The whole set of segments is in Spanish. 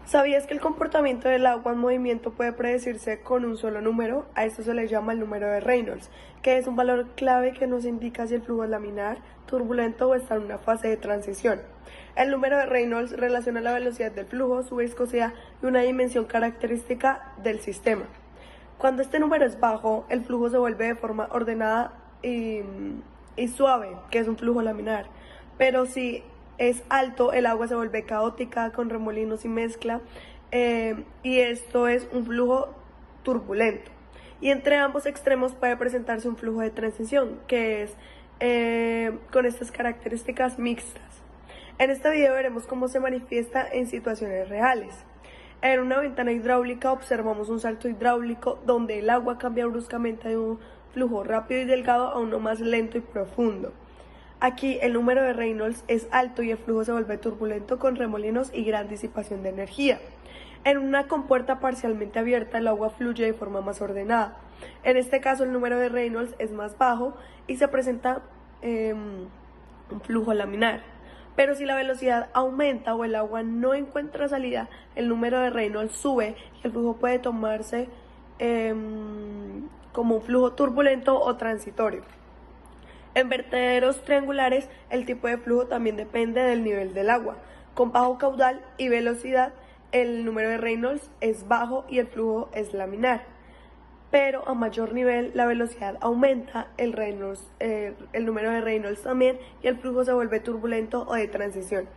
¿Sabías que el comportamiento del agua en movimiento puede predecirse con un solo número? A esto se le llama el número de Reynolds, que es un valor clave que nos indica si el flujo es laminar, turbulento o está en una fase de transición. El número de Reynolds relaciona la velocidad del flujo, su viscosidad y una dimensión característica del sistema. Cuando este número es bajo, el flujo se vuelve de forma ordenada y suave, que es un flujo laminar. Pero si es alto, el agua se vuelve caótica, con remolinos y mezcla, y esto es un flujo turbulento. Y entre ambos extremos puede presentarse un flujo de transición, que es con estas características mixtas. En este video veremos cómo se manifiesta en situaciones reales. En una ventana hidráulica observamos un salto hidráulico donde el agua cambia bruscamente de un flujo rápido y delgado a uno más lento y profundo. Aquí el número de Reynolds es alto y el flujo se vuelve turbulento con remolinos y gran disipación de energía. En una compuerta parcialmente abierta el agua fluye de forma más ordenada. En este caso el número de Reynolds es más bajo y se presenta un flujo laminar. Pero si la velocidad aumenta o el agua no encuentra salida, el número de Reynolds sube y el flujo puede tomarse como un flujo turbulento o transitorio. En vertederos triangulares, el tipo de flujo también depende del nivel del agua. Con bajo caudal y velocidad, el número de Reynolds es bajo y el flujo es laminar. Pero a mayor nivel, la velocidad aumenta, el número de Reynolds también, y el flujo se vuelve turbulento o de transición.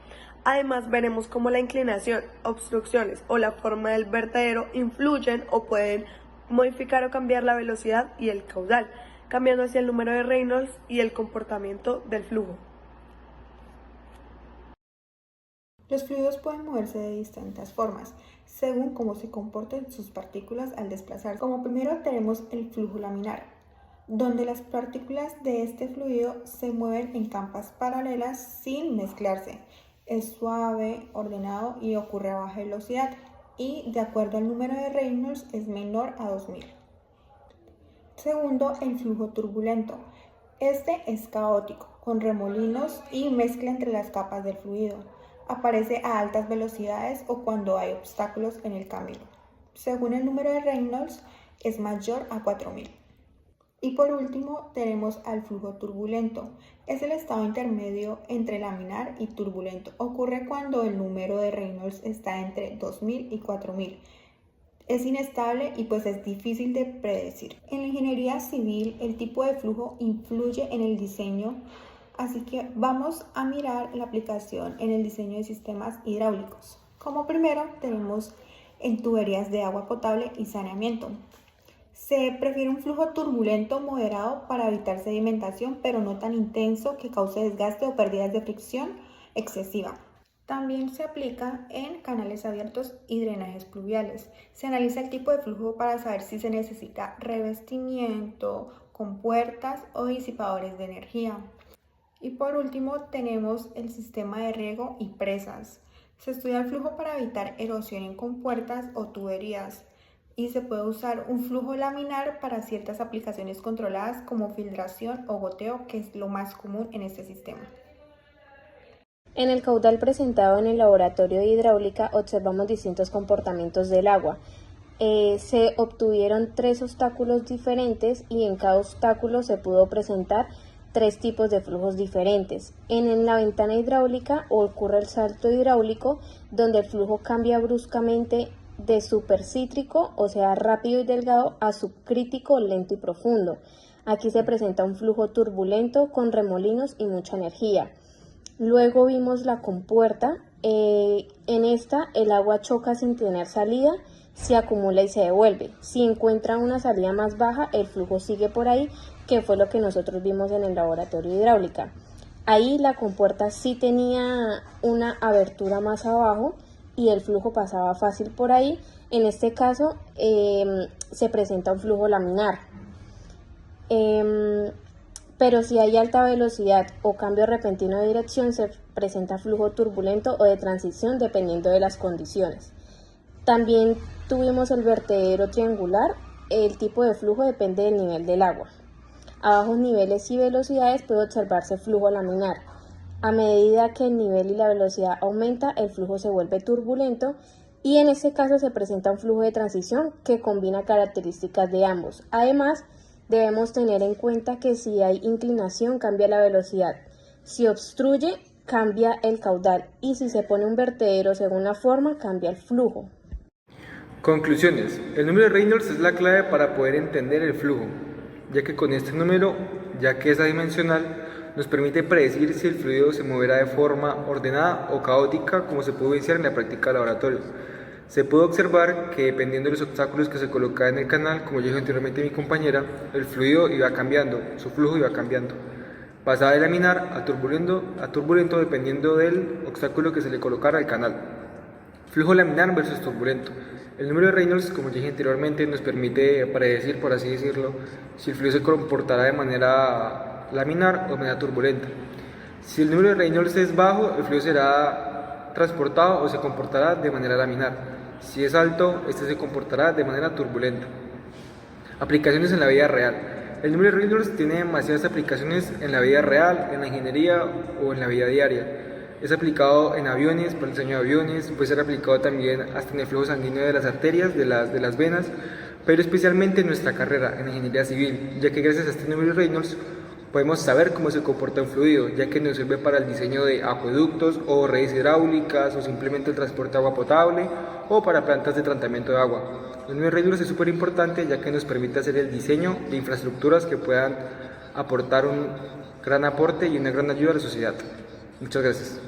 Además, veremos cómo la inclinación, obstrucciones o la forma del vertedero influyen o pueden modificar o cambiar la velocidad y el caudal, cambiando así el número de Reynolds y el comportamiento del flujo. Los fluidos pueden moverse de distintas formas, según cómo se comporten sus partículas al desplazarse. Como primero tenemos el flujo laminar, donde las partículas de este fluido se mueven en capas paralelas sin mezclarse. Es suave, ordenado y ocurre a baja velocidad, y de acuerdo al número de Reynolds es menor a 2000. Segundo, el flujo turbulento. Este es caótico, con remolinos y mezcla entre las capas del fluido. Aparece a altas velocidades o cuando hay obstáculos en el camino. Según el número de Reynolds, es mayor a 4000. Y por último, tenemos al flujo turbulento. Es el estado intermedio entre laminar y turbulento. Ocurre cuando el número de Reynolds está entre 2000 y 4000. Es inestable y pues es difícil de predecir. En la ingeniería civil, el tipo de flujo influye en el diseño, así que vamos a mirar la aplicación en el diseño de sistemas hidráulicos. Como primero tenemos en tuberías de agua potable y saneamiento. Se prefiere un flujo turbulento moderado para evitar sedimentación, pero no tan intenso que cause desgaste o pérdidas de fricción excesiva. También se aplica en canales abiertos y drenajes pluviales. Se analiza el tipo de flujo para saber si se necesita revestimiento, compuertas o disipadores de energía. Y por último tenemos el sistema de riego y presas. Se estudia el flujo para evitar erosión en compuertas o tuberías. Y se puede usar un flujo laminar para ciertas aplicaciones controladas como filtración o goteo, que es lo más común en este sistema. En el caudal presentado en el laboratorio de hidráulica observamos distintos comportamientos del agua. Se obtuvieron 3 obstáculos diferentes y en cada obstáculo se pudo presentar 3 tipos de flujos diferentes. En la ventana hidráulica ocurre el salto hidráulico, donde el flujo cambia bruscamente de supercítrico, o sea rápido y delgado, a subcrítico, lento y profundo. Aquí se presenta un flujo turbulento con remolinos y mucha energía. Luego vimos la compuerta. En esta el agua choca sin tener salida, se acumula y se devuelve. Si encuentra una salida más baja, el flujo sigue por ahí, que fue lo que nosotros vimos en el laboratorio de hidráulica. Ahí la compuerta sí tenía una abertura más abajo y el flujo pasaba fácil por ahí. En este caso se presenta un flujo laminar. Pero si hay alta velocidad o cambio repentino de dirección, se presenta flujo turbulento o de transición dependiendo de las condiciones. También tuvimos el vertedero triangular. El tipo de flujo depende del nivel del agua. A bajos niveles y velocidades puede observarse flujo laminar. A medida que el nivel y la velocidad aumenta, el flujo se vuelve turbulento y en este caso se presenta un flujo de transición que combina características de ambos. Además, debemos tener en cuenta que si hay inclinación cambia la velocidad, si obstruye cambia el caudal y si se pone un vertedero según la forma cambia el flujo. Conclusiones. El número de Reynolds es la clave para poder entender el flujo, ya que con este número, ya que es adimensional, nos permite predecir si el fluido se moverá de forma ordenada o caótica, como se puede evidenciar en la práctica de laboratorio. Se puede observar que dependiendo de los obstáculos que se colocaban en el canal, como ya dijo anteriormente mi compañera, el fluido iba cambiando, su flujo iba cambiando. Pasaba de laminar a turbulento dependiendo del obstáculo que se le colocara al canal. Flujo laminar versus turbulento. El número de Reynolds, como ya dije anteriormente, nos permite predecir, por así decirlo, si el fluido se comportará de manera laminar o de manera turbulenta. Si el número de Reynolds es bajo, el fluido será transportado o se comportará de manera laminar. Si es alto, este se comportará de manera turbulenta. Aplicaciones en la vida real. El número de Reynolds tiene demasiadas aplicaciones en la vida real, en la ingeniería o en la vida diaria. Es aplicado en aviones, para el diseño de aviones, puede ser aplicado también hasta en el flujo sanguíneo de las arterias, de las venas, pero especialmente en nuestra carrera, en la ingeniería civil, ya que gracias a este número de Reynolds podemos saber cómo se comporta un fluido, ya que nos sirve para el diseño de acueductos o redes hidráulicas o simplemente el transporte de agua potable o para plantas de tratamiento de agua. El número de Reynolds es súper importante ya que nos permite hacer el diseño de infraestructuras que puedan aportar un gran aporte y una gran ayuda a la sociedad. Muchas gracias.